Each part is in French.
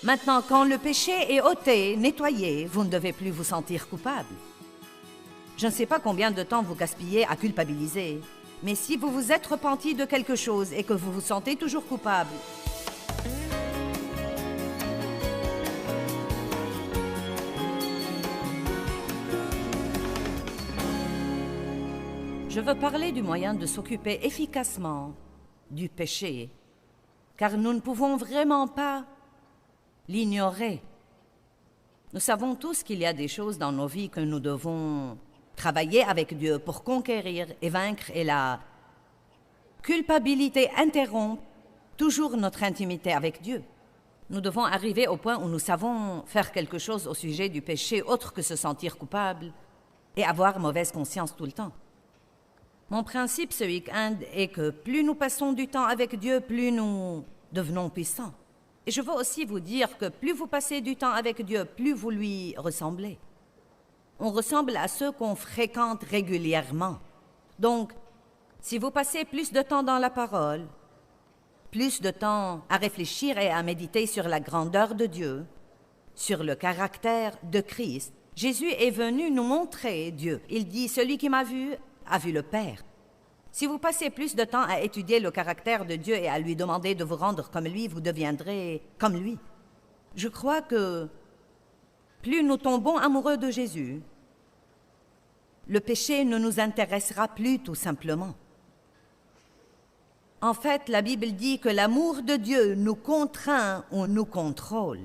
Maintenant, quand le péché est ôté, nettoyé, vous ne devez plus vous sentir coupable. Je ne sais pas combien de temps vous gaspillez à culpabiliser, mais si vous vous êtes repenti de quelque chose et que vous vous sentez toujours coupable, je veux parler du moyen de s'occuper efficacement du péché, car nous ne pouvons vraiment pas l'ignorer. Nous savons tous qu'il y a des choses dans nos vies que nous devons travailler avec Dieu pour conquérir et vaincre, et la culpabilité interrompt toujours notre intimité avec Dieu. Nous devons arriver au point où nous savons faire quelque chose au sujet du péché autre que se sentir coupable et avoir mauvaise conscience tout le temps. Mon principe ce week-end est que plus nous passons du temps avec Dieu, plus nous devenons puissants. Et je veux aussi vous dire que plus vous passez du temps avec Dieu, plus vous lui ressemblez. On ressemble à ceux qu'on fréquente régulièrement. Donc, si vous passez plus de temps dans la parole, plus de temps à réfléchir et à méditer sur la grandeur de Dieu, sur le caractère de Christ, Jésus est venu nous montrer Dieu. Il dit « Celui qui m'a vu a vu le Père ». Si vous passez plus de temps à étudier le caractère de Dieu et à lui demander de vous rendre comme lui, vous deviendrez comme lui. Je crois que plus nous tombons amoureux de Jésus, le péché ne nous intéressera plus tout simplement. En fait, la Bible dit que l'amour de Dieu nous contraint ou nous contrôle.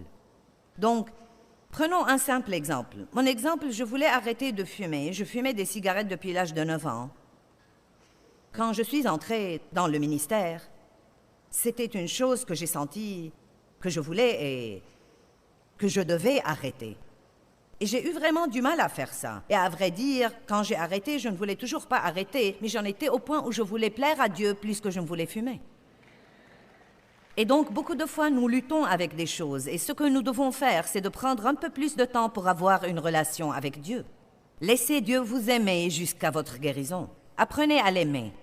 Donc, prenons un simple exemple. Mon exemple, je voulais arrêter de fumer. Je fumais des cigarettes depuis l'âge de 9 ans. Quand je suis entrée dans le ministère, c'était une chose que j'ai sentie que je voulais et que je devais arrêter. Et j'ai eu vraiment du mal à faire ça. Et à vrai dire, quand j'ai arrêté, je ne voulais toujours pas arrêter, mais j'en étais au point où je voulais plaire à Dieu plus que je ne voulais fumer. Et donc, beaucoup de fois, nous luttons avec des choses. Et ce que nous devons faire, c'est de prendre un peu plus de temps pour avoir une relation avec Dieu. Laissez Dieu vous aimer jusqu'à votre guérison. Apprenez à l'aimer.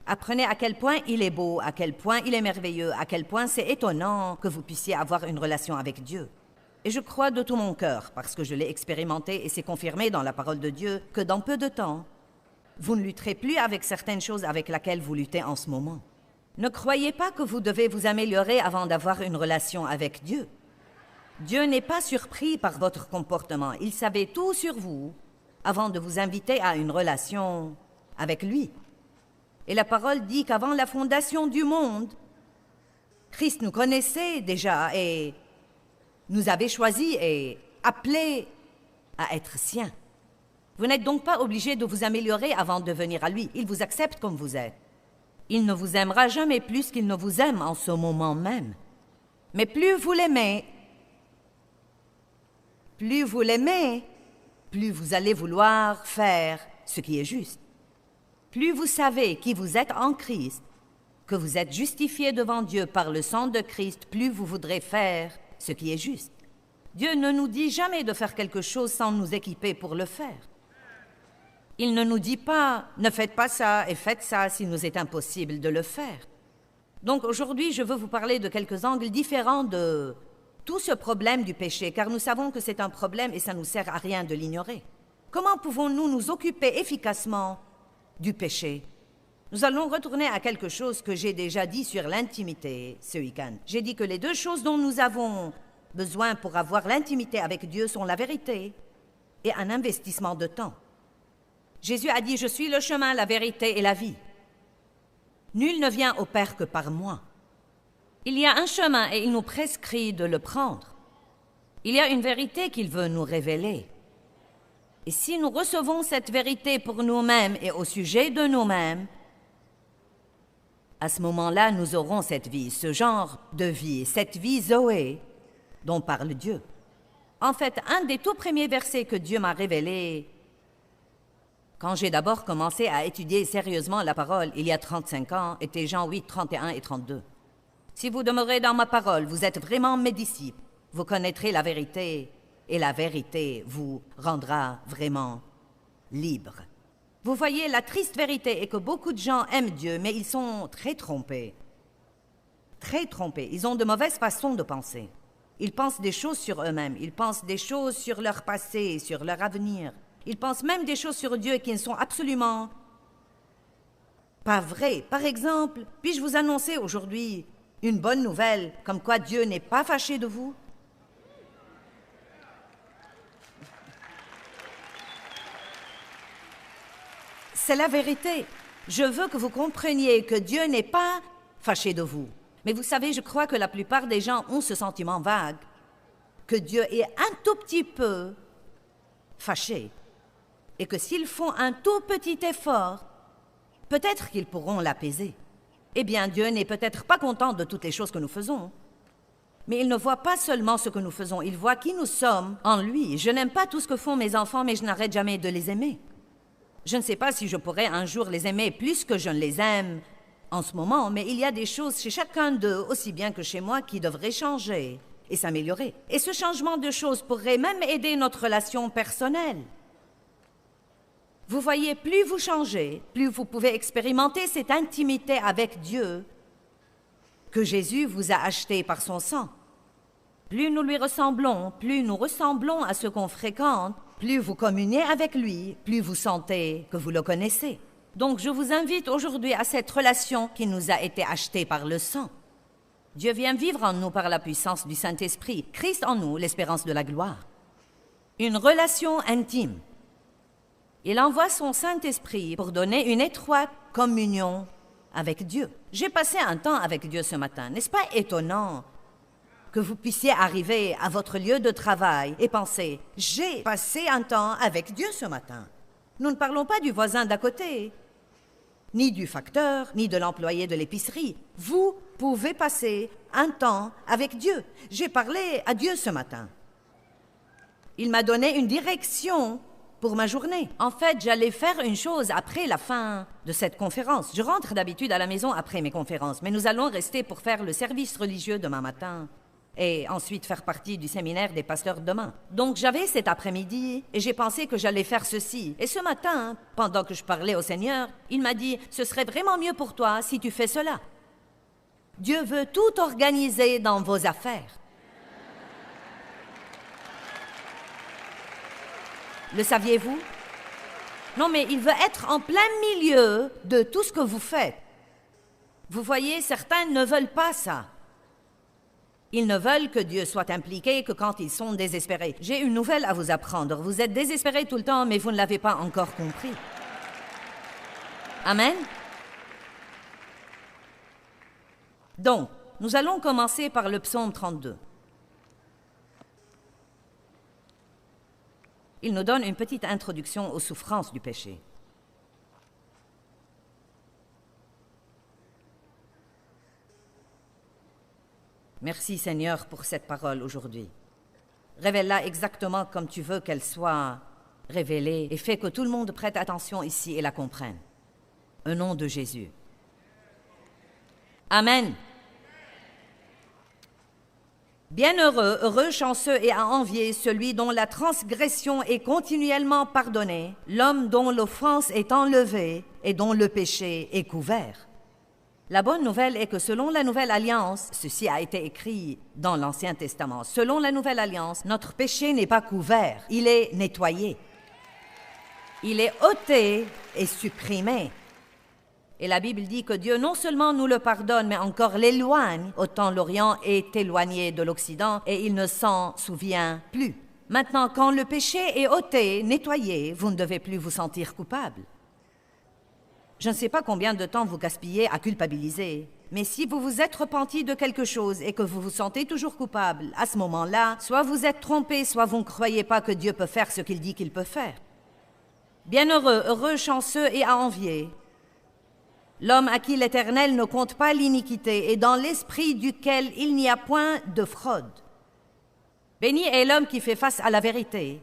Apprenez à quel point il est beau, à quel point il est merveilleux, à quel point c'est étonnant que vous puissiez avoir une relation avec Dieu. Et je crois de tout mon cœur, parce que je l'ai expérimenté et c'est confirmé dans la parole de Dieu, que dans peu de temps, vous ne lutterez plus avec certaines choses avec lesquelles vous luttez en ce moment. Ne croyez pas que vous devez vous améliorer avant d'avoir une relation avec Dieu. Dieu n'est pas surpris par votre comportement. Il savait tout sur vous avant de vous inviter à une relation avec lui. Et la parole dit qu'avant la fondation du monde, Christ nous connaissait déjà et nous avait choisis et appelés à être siens. Vous n'êtes donc pas obligés de vous améliorer avant de venir à lui. Il vous accepte comme vous êtes. Il ne vous aimera jamais plus qu'il ne vous aime en ce moment même. Mais plus vous l'aimez, plus vous allez vouloir faire ce qui est juste. Plus vous savez qui vous êtes en Christ, que vous êtes justifiés devant Dieu par le sang de Christ, plus vous voudrez faire ce qui est juste. Dieu ne nous dit jamais de faire quelque chose sans nous équiper pour le faire. Il ne nous dit pas « ne faites pas ça et faites ça » s'il nous est impossible de le faire. Donc aujourd'hui, je veux vous parler de quelques angles différents de tout ce problème du péché, car nous savons que c'est un problème et ça ne nous sert à rien de l'ignorer. Comment pouvons-nous nous occuper efficacement du péché? Nous allons retourner à quelque chose que j'ai déjà dit sur l'intimité ce week-end. J'ai dit que les deux choses dont nous avons besoin pour avoir l'intimité avec Dieu sont la vérité et un investissement de temps. Jésus a dit « Je suis le chemin, la vérité et la vie. Nul ne vient au Père que par moi. » Il y a un chemin et il nous prescrit de le prendre. Il y a une vérité qu'il veut nous révéler. Et si nous recevons cette vérité pour nous-mêmes et au sujet de nous-mêmes, à ce moment-là, nous aurons cette vie, ce genre de vie, cette vie Zoé dont parle Dieu. En fait, un des tout premiers versets que Dieu m'a révélé quand j'ai d'abord commencé à étudier sérieusement la parole, il y a 35 ans, était Jean 8, 31 et 32. Si vous demeurez dans ma parole, vous êtes vraiment mes disciples, vous connaîtrez la vérité, et la vérité vous rendra vraiment libre. Vous voyez, la triste vérité est que beaucoup de gens aiment Dieu, mais ils sont très trompés. Très trompés. Ils ont de mauvaises façons de penser. Ils pensent des choses sur eux-mêmes, ils pensent des choses sur leur passé, sur leur avenir. Ils pensent même des choses sur Dieu qui ne sont absolument pas vraies. Par exemple, puis-je vous annoncer aujourd'hui une bonne nouvelle, comme quoi Dieu n'est pas fâché de vous? C'est la vérité. Je veux que vous compreniez que Dieu n'est pas fâché de vous. Mais vous savez, je crois que la plupart des gens ont ce sentiment vague, que Dieu est un tout petit peu fâché, et que s'ils font un tout petit effort, peut-être qu'ils pourront l'apaiser. Eh bien, Dieu n'est peut-être pas content de toutes les choses que nous faisons, mais il ne voit pas seulement ce que nous faisons, il voit qui nous sommes en lui. Je n'aime pas tout ce que font mes enfants, mais je n'arrête jamais de les aimer. Je ne sais pas si je pourrais un jour les aimer plus que je ne les aime en ce moment, mais il y a des choses chez chacun d'eux, aussi bien que chez moi, qui devraient changer et s'améliorer. Et ce changement de choses pourrait même aider notre relation personnelle. Vous voyez, plus vous changez, plus vous pouvez expérimenter cette intimité avec Dieu que Jésus vous a acheté par son sang. Plus nous lui ressemblons, plus nous ressemblons à ce qu'on fréquente, plus vous communiez avec lui, plus vous sentez que vous le connaissez. Donc je vous invite aujourd'hui à cette relation qui nous a été achetée par le sang. Dieu vient vivre en nous par la puissance du Saint-Esprit, Christ en nous, l'espérance de la gloire. Une relation intime. Il envoie son Saint-Esprit pour donner une étroite communion avec Dieu. J'ai passé un temps avec Dieu ce matin. N'est-ce pas étonnant que vous puissiez arriver à votre lieu de travail et penser « J'ai passé un temps avec Dieu ce matin ». Nous ne parlons pas du voisin d'à côté, ni du facteur, ni de l'employé de l'épicerie. Vous pouvez passer un temps avec Dieu. J'ai parlé à Dieu ce matin. Il m'a donné une direction pour ma journée. En fait, j'allais faire une chose après la fin de cette conférence. Je rentre d'habitude à la maison après mes conférences, mais nous allons rester pour faire le service religieux demain matin et ensuite faire partie du séminaire des pasteurs demain. Donc j'avais cet après-midi et j'ai pensé que j'allais faire ceci. Et ce matin, pendant que je parlais au Seigneur, il m'a dit « Ce serait vraiment mieux pour toi si tu fais cela. » Dieu veut tout organiser dans vos affaires. Le saviez-vous? Non, mais il veut être en plein milieu de tout ce que vous faites. Vous voyez, certains ne veulent pas ça. Ils ne veulent que Dieu soit impliqué que quand ils sont désespérés. J'ai une nouvelle à vous apprendre. Vous êtes désespérés tout le temps, mais vous ne l'avez pas encore compris. Amen? Donc, nous allons commencer par le psaume 32. Il nous donne une petite introduction aux souffrances du péché. Merci Seigneur pour cette parole aujourd'hui. Révèle-la exactement comme tu veux qu'elle soit révélée et fais que tout le monde prête attention ici et la comprenne. Au nom de Jésus. Amen. Bienheureux, heureux, chanceux et à envier celui dont la transgression est continuellement pardonnée, l'homme dont l'offense est enlevée et dont le péché est couvert. La bonne nouvelle est que selon la Nouvelle Alliance, ceci a été écrit dans l'Ancien Testament, selon la Nouvelle Alliance, notre péché n'est pas couvert, il est nettoyé. Il est ôté et supprimé. Et la Bible dit que Dieu non seulement nous le pardonne, mais encore l'éloigne, autant l'Orient est éloigné de l'Occident et il ne s'en souvient plus. Maintenant, quand le péché est ôté, nettoyé, vous ne devez plus vous sentir coupable. Je ne sais pas combien de temps vous gaspillez à culpabiliser, mais si vous vous êtes repenti de quelque chose et que vous vous sentez toujours coupable, à ce moment-là, soit vous êtes trompé, soit vous ne croyez pas que Dieu peut faire ce qu'il dit qu'il peut faire. Bienheureux, heureux, chanceux et à envier, l'homme à qui l'Éternel ne compte pas l'iniquité et dans l'esprit duquel il n'y a point de fraude. Béni est l'homme qui fait face à la vérité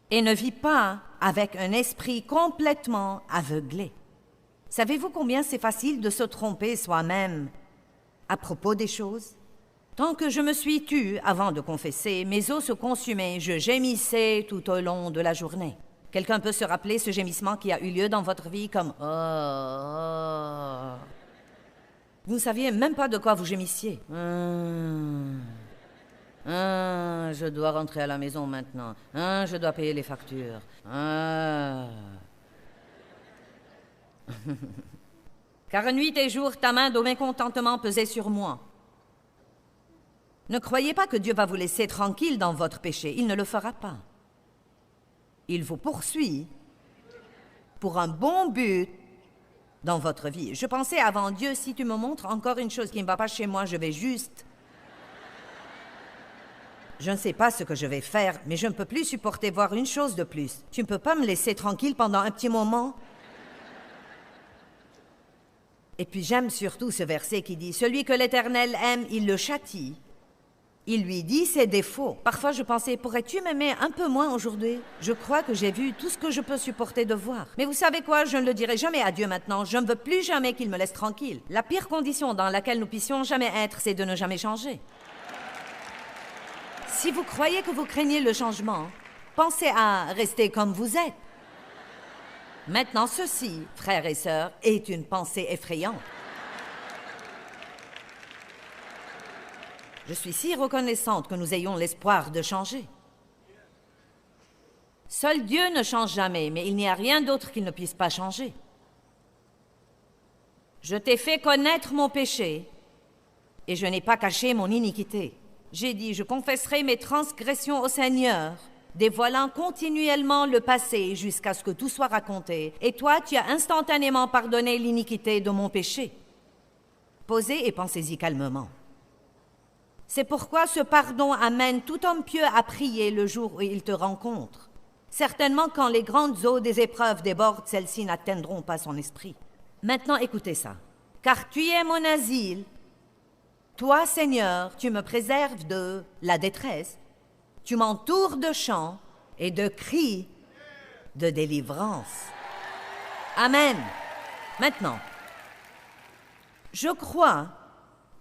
et ne vit pas avec un esprit complètement aveuglé. Savez-vous combien c'est facile de se tromper soi-même à propos des choses? Tant que je me suis tue avant de confesser, mes os se consumaient, je gémissais tout au long de la journée. Quelqu'un peut se rappeler ce gémissement qui a eu lieu dans votre vie comme « Oh ». Vous ne saviez même pas de quoi vous gémissiez. Je dois rentrer à la maison maintenant. Je dois payer les factures. Car nuit et jour, ta main de mécontentement pesait sur moi. Ne croyez pas que Dieu va vous laisser tranquille dans votre péché. Il ne le fera pas. Il vous poursuit pour un bon but dans votre vie. Je pensais avant Dieu, si tu me montres encore une chose qui ne va pas chez moi, je vais juste... Je ne sais pas ce que je vais faire, mais je ne peux plus supporter voir une chose de plus. Tu ne peux pas me laisser tranquille pendant un petit moment? Et puis j'aime surtout ce verset qui dit « Celui que l'Éternel aime, il le châtie. Il lui dit ses défauts. » Parfois je pensais « Pourrais-tu m'aimer un peu moins aujourd'hui? Je crois que j'ai vu tout ce que je peux supporter de voir. » Mais vous savez quoi? Je ne le dirai jamais à Dieu maintenant. Je ne veux plus jamais qu'il me laisse tranquille. La pire condition dans laquelle nous puissions jamais être, c'est de ne jamais changer. Si vous croyez que vous craignez le changement, pensez à rester comme vous êtes. Maintenant, ceci, frères et sœurs, est une pensée effrayante. Je suis si reconnaissante que nous ayons l'espoir de changer. Seul Dieu ne change jamais, mais il n'y a rien d'autre qu'il ne puisse pas changer. Je t'ai fait connaître mon péché, et je n'ai pas caché mon iniquité. J'ai dit, je confesserai mes transgressions au Seigneur, dévoilant continuellement le passé jusqu'à ce que tout soit raconté. Et toi, tu as instantanément pardonné l'iniquité de mon péché. Posez et pensez-y calmement. C'est pourquoi ce pardon amène tout homme pieux à prier le jour où il te rencontre. Certainement, quand les grandes eaux des épreuves débordent, celles-ci n'atteindront pas son esprit. Maintenant, écoutez ça. Car tu es mon asile. Toi, Seigneur, tu me préserves de la détresse. Tu m'entoures de chants et de cris de délivrance. Amen. Maintenant, je crois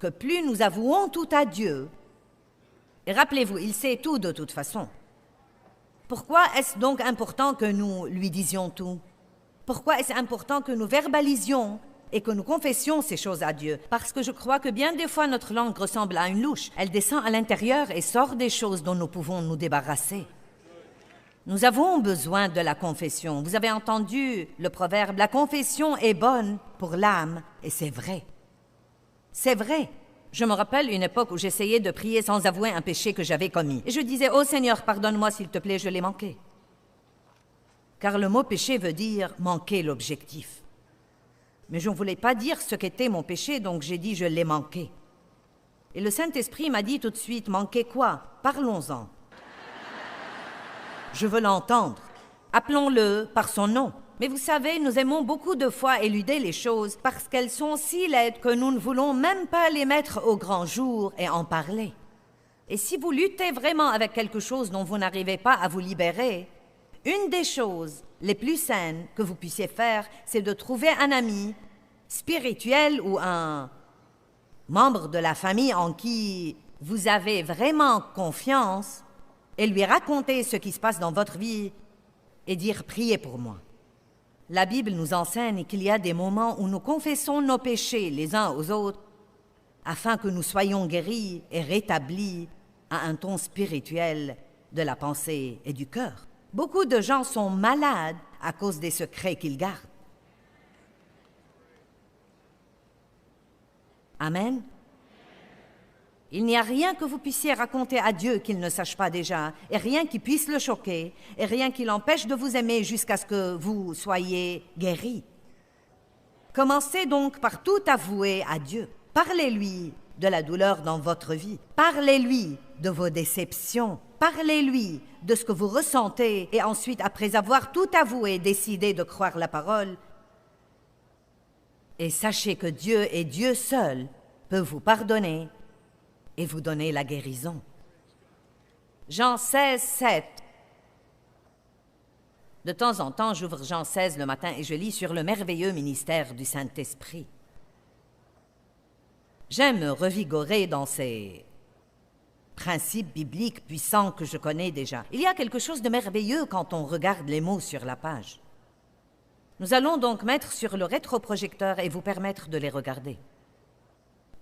que plus nous avouons tout à Dieu, et rappelez-vous, il sait tout de toute façon. Pourquoi est-ce donc important que nous lui disions tout? Pourquoi est-ce important que nous verbalisions et que nous confessions ces choses à Dieu? Parce que je crois que bien des fois notre langue ressemble à une louche. Elle descend à l'intérieur et sort des choses dont nous pouvons nous débarrasser. Nous avons besoin de la confession. Vous avez entendu le proverbe, la confession est bonne pour l'âme, et c'est vrai. C'est vrai. Je me rappelle une époque où j'essayais de prier sans avouer un péché que j'avais commis. Et je disais, « Oh Seigneur, pardonne-moi s'il te plaît, je l'ai manqué. » Car le mot péché veut dire manquer l'objectif. Mais je ne voulais pas dire ce qu'était mon péché, donc j'ai dit « je l'ai manqué ». Et le Saint-Esprit m'a dit tout de suite « manquer quoi? Parlons-en. » Je veux l'entendre. Appelons-le par son nom. Mais vous savez, nous aimons beaucoup de fois éluder les choses parce qu'elles sont si laides que nous ne voulons même pas les mettre au grand jour et en parler. Et si vous luttez vraiment avec quelque chose dont vous n'arrivez pas à vous libérer, une des choses les plus saines que vous puissiez faire, c'est de trouver un ami spirituel ou un membre de la famille en qui vous avez vraiment confiance et lui raconter ce qui se passe dans votre vie et dire « priez pour moi ». La Bible nous enseigne qu'il y a des moments où nous confessons nos péchés les uns aux autres afin que nous soyons guéris et rétablis à un ton spirituel de la pensée et du cœur. Beaucoup de gens sont malades à cause des secrets qu'ils gardent. Amen. Il n'y a rien que vous puissiez raconter à Dieu qu'il ne sache pas déjà, et rien qui puisse le choquer, et rien qui l'empêche de vous aimer jusqu'à ce que vous soyez guéris. Commencez donc par tout avouer à Dieu. Parlez-lui de la douleur dans votre vie. Parlez-lui de vos déceptions. Parlez-lui de ce que vous ressentez, et ensuite, après avoir tout avoué, décidez de croire la parole. Et sachez que Dieu et Dieu seul peut vous pardonner et vous donner la guérison. Jean 16, 7. De temps en temps, j'ouvre Jean 16 le matin et je lis sur le merveilleux ministère du Saint-Esprit. J'aime me revigorer dans ces principes bibliques puissants que je connais déjà. Il y a quelque chose de merveilleux quand on regarde les mots sur la page. Nous allons donc mettre sur le rétroprojecteur et vous permettre de les regarder.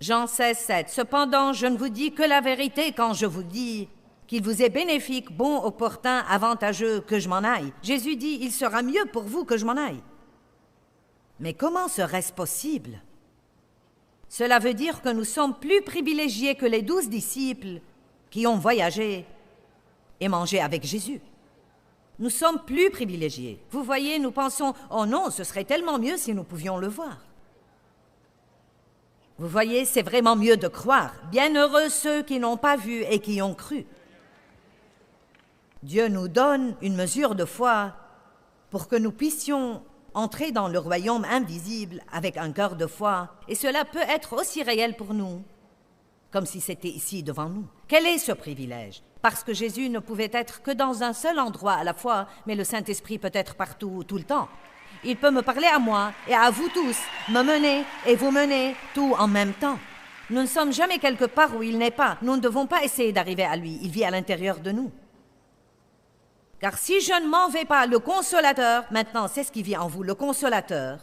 Jean 16, 7. Cependant, je ne vous dis que la vérité quand je vous dis qu'il vous est bénéfique, bon, opportun, avantageux que je m'en aille. Jésus dit, il sera mieux pour vous que je m'en aille. Mais comment serait-ce possible? Cela veut dire que nous sommes plus privilégiés que les 12 disciples qui ont voyagé et mangé avec Jésus. Nous sommes plus privilégiés. Vous voyez, nous pensons, oh non, ce serait tellement mieux si nous pouvions le voir. Vous voyez, c'est vraiment mieux de croire. Bienheureux ceux qui n'ont pas vu et qui ont cru. Dieu nous donne une mesure de foi pour que nous puissions entrer dans le royaume invisible avec un cœur de foi, et cela peut être aussi réel pour nous, comme si c'était ici devant nous. Quel est ce privilège? Parce que Jésus ne pouvait être que dans un seul endroit à la fois, mais le Saint-Esprit peut être partout, tout le temps. Il peut me parler à moi et à vous tous, me mener et vous mener, tout en même temps. Nous ne sommes jamais quelque part où il n'est pas. Nous ne devons pas essayer d'arriver à lui. Il vit à l'intérieur de nous. Car si je ne m'en vais pas, le consolateur, maintenant c'est ce qui vit en vous, le consolateur,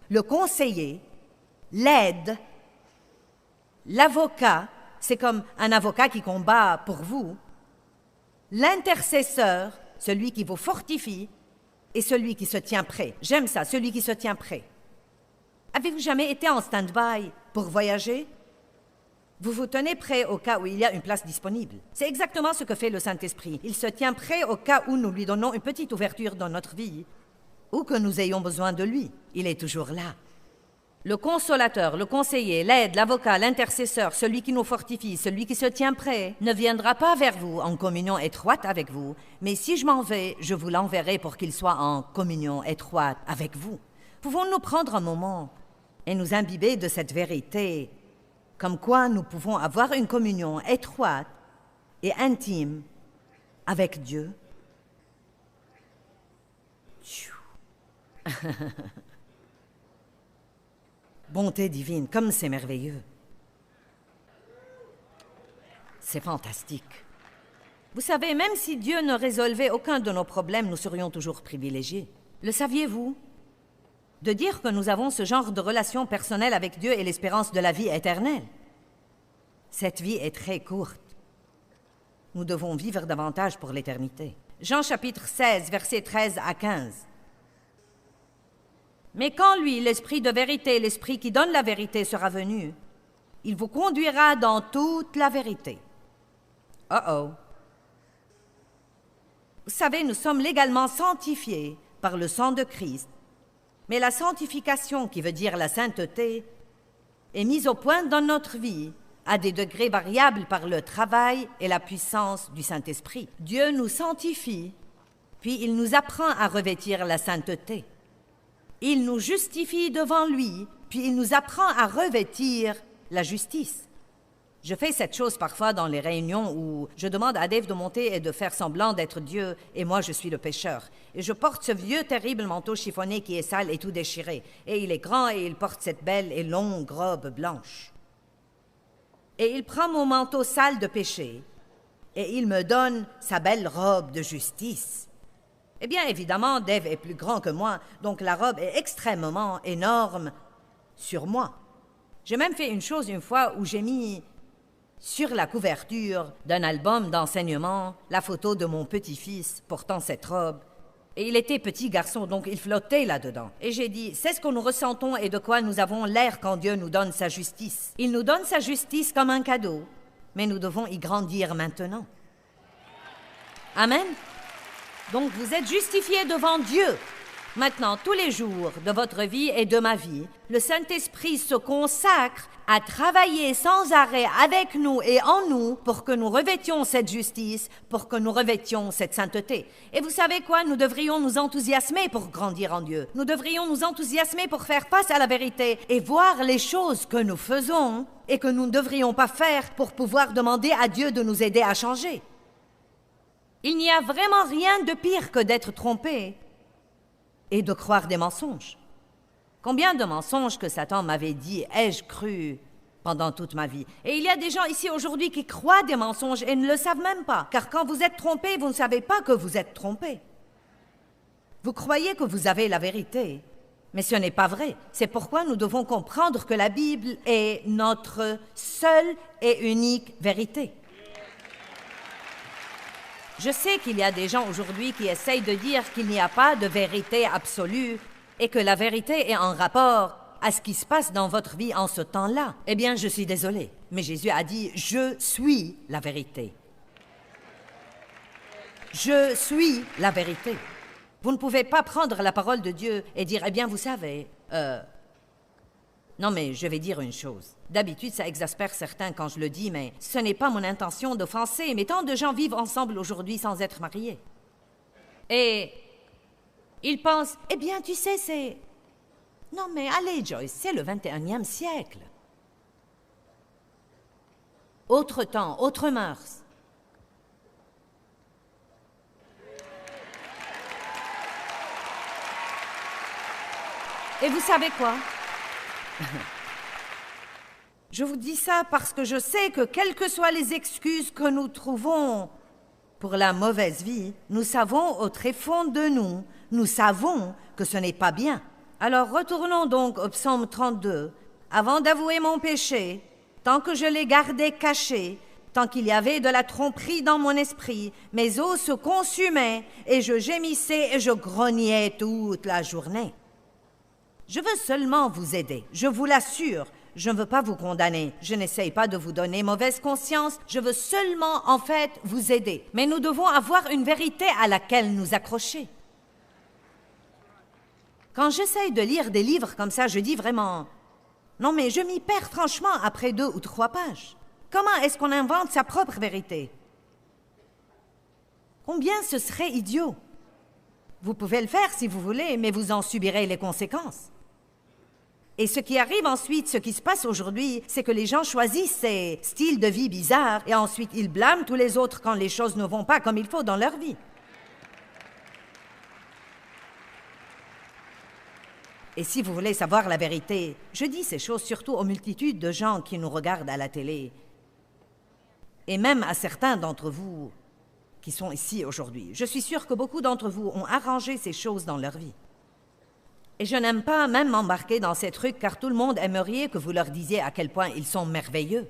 le conseiller, l'aide, l'avocat, c'est comme un avocat qui combat pour vous, l'intercesseur, celui qui vous fortifie, et celui qui se tient prêt. J'aime ça, celui qui se tient prêt. Avez-vous jamais été en stand-by pour voyager? Vous vous tenez prêt au cas où il y a une place disponible. C'est exactement ce que fait le Saint-Esprit. Il se tient prêt au cas où nous lui donnons une petite ouverture dans notre vie, ou que nous ayons besoin de lui. Il est toujours là. Le consolateur, le conseiller, l'aide, l'avocat, l'intercesseur, celui qui nous fortifie, celui qui se tient prêt, ne viendra pas vers vous en communion étroite avec vous, mais si je m'en vais, je vous l'enverrai pour qu'il soit en communion étroite avec vous. Pouvons-nous prendre un moment et nous imbiber de cette vérité, comme quoi nous pouvons avoir une communion étroite et intime avec Dieu? Bonté divine, comme c'est merveilleux. C'est fantastique. Vous savez, même si Dieu ne résolvait aucun de nos problèmes, nous serions toujours privilégiés. Le saviez-vous? De dire que nous avons ce genre de relation personnelle avec Dieu et l'espérance de la vie éternelle. Cette vie est très courte. Nous devons vivre davantage pour l'éternité. Jean chapitre 16, versets 13 à 15. Mais quand lui, l'Esprit de vérité, l'Esprit qui donne la vérité sera venu, il vous conduira dans toute la vérité. Oh! Vous savez, nous sommes légalement sanctifiés par le sang de Christ, mais la sanctification, qui veut dire la sainteté, est mise au point dans notre vie à des degrés variables par le travail et la puissance du Saint-Esprit. Dieu nous sanctifie, puis il nous apprend à revêtir la sainteté. Il nous justifie devant lui, puis il nous apprend à revêtir la justice. Je fais cette chose parfois dans les réunions où je demande à Dave de monter et de faire semblant d'être Dieu, et moi je suis le pécheur. Et je porte ce vieux terrible manteau chiffonné qui est sale et tout déchiré. Et il est grand et il porte cette belle et longue robe blanche. Et il prend mon manteau sale de péché, et il me donne sa belle robe de justice. Eh bien, évidemment, Dave est plus grand que moi, donc la robe est extrêmement énorme sur moi. J'ai même fait une chose une fois où j'ai mis sur la couverture d'un album d'enseignement la photo de mon petit-fils portant cette robe. Et il était petit garçon, donc il flottait là-dedans. Et j'ai dit, c'est ce que nous ressentons et de quoi nous avons l'air quand Dieu nous donne sa justice. Il nous donne sa justice comme un cadeau, mais nous devons y grandir maintenant. Amen. Donc vous êtes justifiés devant Dieu. Maintenant, tous les jours de votre vie et de ma vie, le Saint-Esprit se consacre à travailler sans arrêt avec nous et en nous pour que nous revêtions cette justice, pour que nous revêtions cette sainteté. Et vous savez quoi? Nous devrions nous enthousiasmer pour grandir en Dieu. Nous devrions nous enthousiasmer pour faire face à la vérité et voir les choses que nous faisons et que nous ne devrions pas faire pour pouvoir demander à Dieu de nous aider à changer. Il n'y a vraiment rien de pire que d'être trompé et de croire des mensonges. Combien de mensonges que Satan m'avait dit ai-je cru pendant toute ma vie? Et il y a des gens ici aujourd'hui qui croient des mensonges et ne le savent même pas. Car quand vous êtes trompé, vous ne savez pas que vous êtes trompé. Vous croyez que vous avez la vérité, Mais ce n'est pas vrai. C'est pourquoi nous devons comprendre que la Bible est notre seule et unique vérité. Je sais qu'il y a des gens aujourd'hui qui essayent de dire qu'il n'y a pas de vérité absolue et que la vérité est en rapport à ce qui se passe dans votre vie en ce temps-là. Eh bien, je suis désolée, mais Jésus a dit « Je suis la vérité ». Je suis la vérité. Vous ne pouvez pas prendre la parole de Dieu et dire « Eh bien, vous savez, Non, mais je vais dire une chose. D'habitude, ça exaspère certains quand je le dis, mais ce n'est pas mon intention d'offenser, mais tant de gens vivent ensemble aujourd'hui sans être mariés. Et ils pensent « Eh bien, tu sais, c'est... » Non, mais allez, Joyce, c'est le 21e siècle. Autre temps, autre mœurs. Et vous savez quoi? Je vous dis ça parce que je sais que quelles que soient les excuses que nous trouvons pour la mauvaise vie, nous savons au tréfond de nous, nous savons que ce n'est pas bien. Alors retournons donc au psaume 32. Avant d'avouer mon péché, tant que je l'ai gardé caché, tant qu'il y avait de la tromperie dans mon esprit, mes os se consumaient et je gémissais et je grognais toute la journée. Je veux seulement vous aider, je vous l'assure. Je ne veux pas vous condamner, je n'essaye pas de vous donner mauvaise conscience, je veux seulement, en fait, vous aider. Mais nous devons avoir une vérité à laquelle nous accrocher. Quand j'essaye de lire des livres comme ça, je dis vraiment... Non, mais je m'y perds franchement après 2 ou 3 pages. Comment est-ce qu'on invente sa propre vérité? Combien ce serait idiot? Vous pouvez le faire si vous voulez, mais vous en subirez les conséquences. Et ce qui arrive ensuite, ce qui se passe aujourd'hui, c'est que les gens choisissent ces styles de vie bizarres et ensuite ils blâment tous les autres quand les choses ne vont pas comme il faut dans leur vie. Et si vous voulez savoir la vérité, je dis ces choses surtout aux multitudes de gens qui nous regardent à la télé. Et même à certains d'entre vous qui sont ici aujourd'hui. Je suis sûre que beaucoup d'entre vous ont arrangé ces choses dans leur vie. Et je n'aime pas même m'embarquer dans ces trucs car tout le monde aimerait que vous leur disiez à quel point ils sont merveilleux.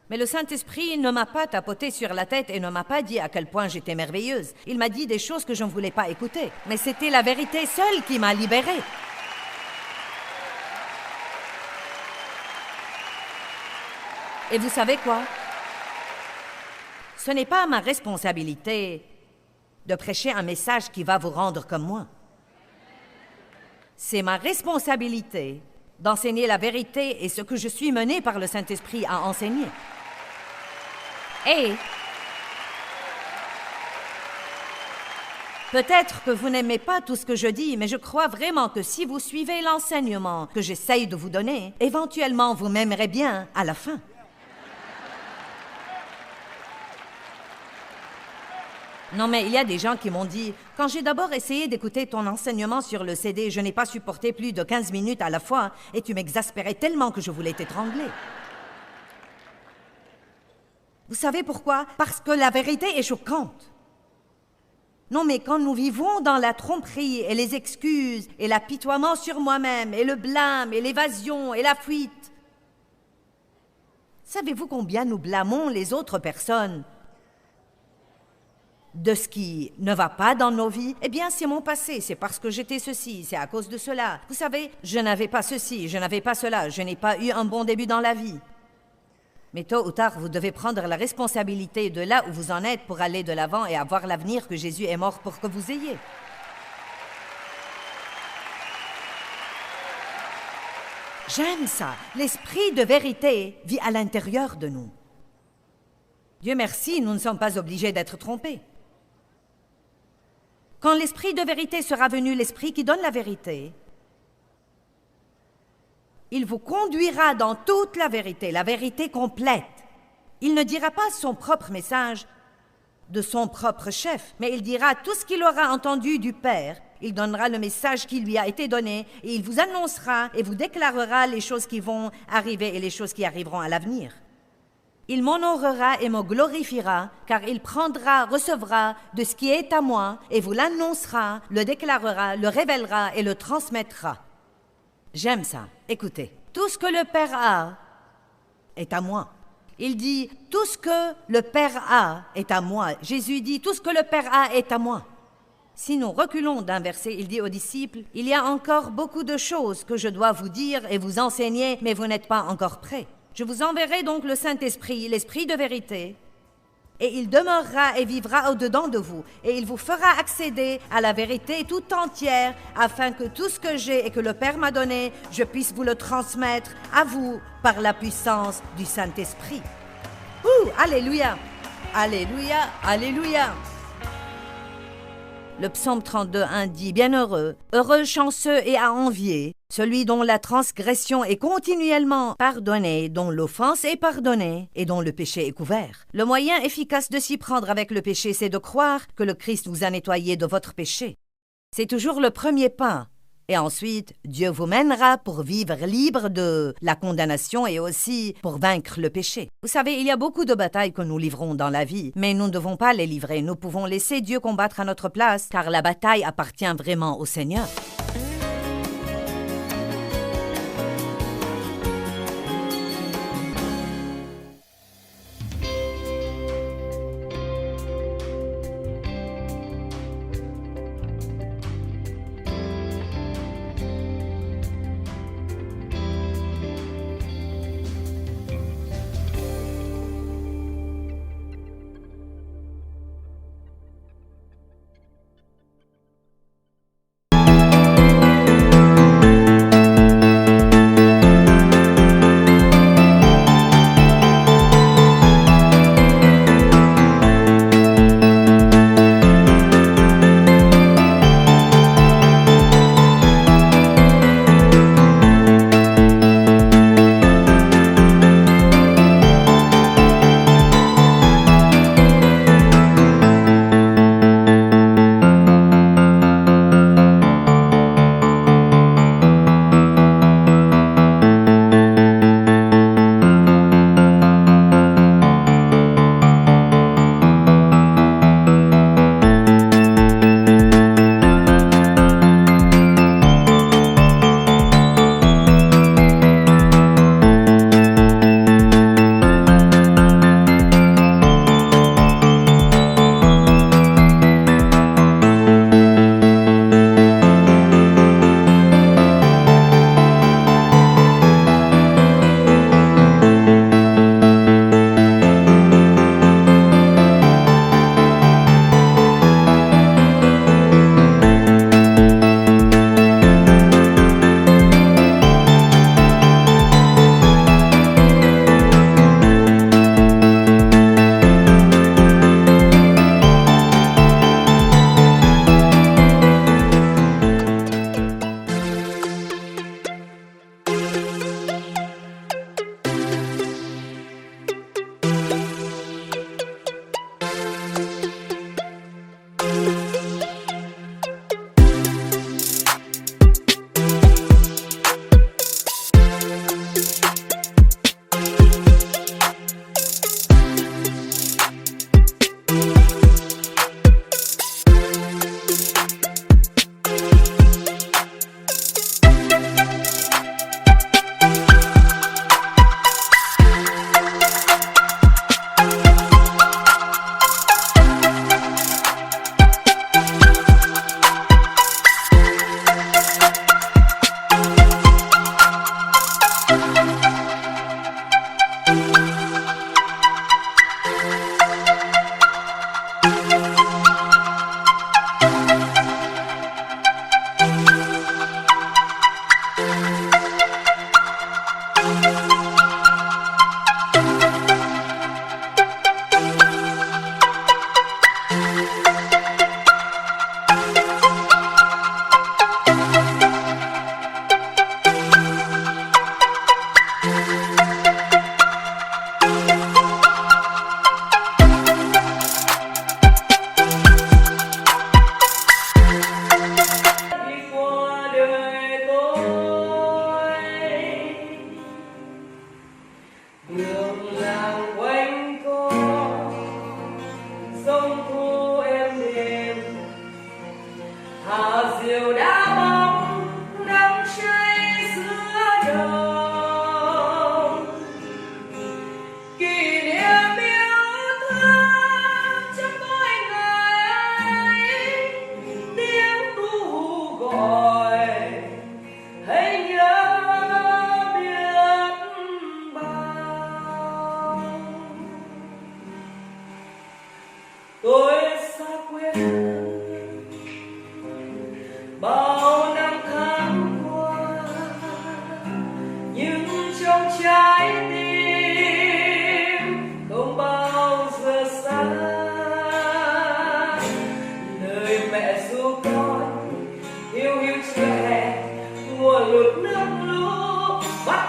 Mais le Saint-Esprit ne m'a pas tapoté sur la tête et ne m'a pas dit à quel point j'étais merveilleuse. Il m'a dit des choses que je ne voulais pas écouter. Mais c'était la vérité seule qui m'a libérée. Et vous savez quoi? Ce n'est pas ma responsabilité de prêcher un message qui va vous rendre comme moi. C'est ma responsabilité d'enseigner la vérité et ce que je suis menée par le Saint-Esprit à enseigner. Et peut-être que vous n'aimez pas tout ce que je dis, mais je crois vraiment que si vous suivez l'enseignement que j'essaye de vous donner, éventuellement vous m'aimerez bien à la fin. Non, mais il y a des gens qui m'ont dit, quand j'ai d'abord essayé d'écouter ton enseignement sur le CD, je n'ai pas supporté plus de 15 minutes à la fois et tu m'exaspérais tellement que je voulais t'étrangler. Vous savez pourquoi? Parce que la vérité est choquante. Non, mais quand nous vivons dans la tromperie et les excuses et l'apitoiement sur moi-même et le blâme et l'évasion et la fuite, savez-vous combien nous blâmons les autres personnes de ce qui ne va pas dans nos vies? Eh bien, c'est mon passé, c'est parce que j'étais ceci, c'est à cause de cela. Vous savez, je n'avais pas ceci, je n'avais pas cela, je n'ai pas eu un bon début dans la vie. Mais tôt ou tard, vous devez prendre la responsabilité de là où vous en êtes pour aller de l'avant et avoir l'avenir que Jésus est mort pour que vous ayez. J'aime ça. L'esprit de vérité vit à l'intérieur de nous. Dieu merci, nous ne sommes pas obligés d'être trompés. Quand l'esprit de vérité sera venu, l'esprit qui donne la vérité, il vous conduira dans toute la vérité complète. Il ne dira pas son propre message de son propre chef, mais il dira tout ce qu'il aura entendu du Père. Il donnera le message qui lui a été donné et il vous annoncera et vous déclarera les choses qui vont arriver et les choses qui arriveront à l'avenir. Il m'honorera et me glorifiera, car il prendra, recevra de ce qui est à moi, et vous l'annoncera, le déclarera, le révélera et le transmettra. J'aime ça. Écoutez, tout ce que le Père a est à moi. Il dit, tout ce que le Père a est à moi. Jésus dit, tout ce que le Père a est à moi. Si nous reculons d'un verset, il dit aux disciples, il y a encore beaucoup de choses que je dois vous dire et vous enseigner, mais vous n'êtes pas encore prêts. Je vous enverrai donc le Saint-Esprit, l'Esprit de vérité, et il demeurera et vivra au-dedans de vous, et il vous fera accéder à la vérité tout entière, afin que tout ce que j'ai et que le Père m'a donné, je puisse vous le transmettre à vous par la puissance du Saint-Esprit. Alléluia! Alléluia! Alléluia! Le psaume 32:1 dit « Bienheureux, heureux, chanceux et à envier, celui dont la transgression est continuellement pardonnée, dont l'offense est pardonnée et dont le péché est couvert. » Le moyen efficace de s'y prendre avec le péché, c'est de croire que le Christ vous a nettoyé de votre péché. C'est toujours le premier pas. Et ensuite, Dieu vous mènera pour vivre libre de la condamnation et aussi pour vaincre le péché. Vous savez, il y a beaucoup de batailles que nous livrons dans la vie, mais nous ne devons pas les livrer. Nous pouvons laisser Dieu combattre à notre place, car la bataille appartient vraiment au Seigneur. đường làng quay trái tim không bao giờ xa. Lời mẹ ru con hiu hiu chưa hè mùa lụt nước lũ bắt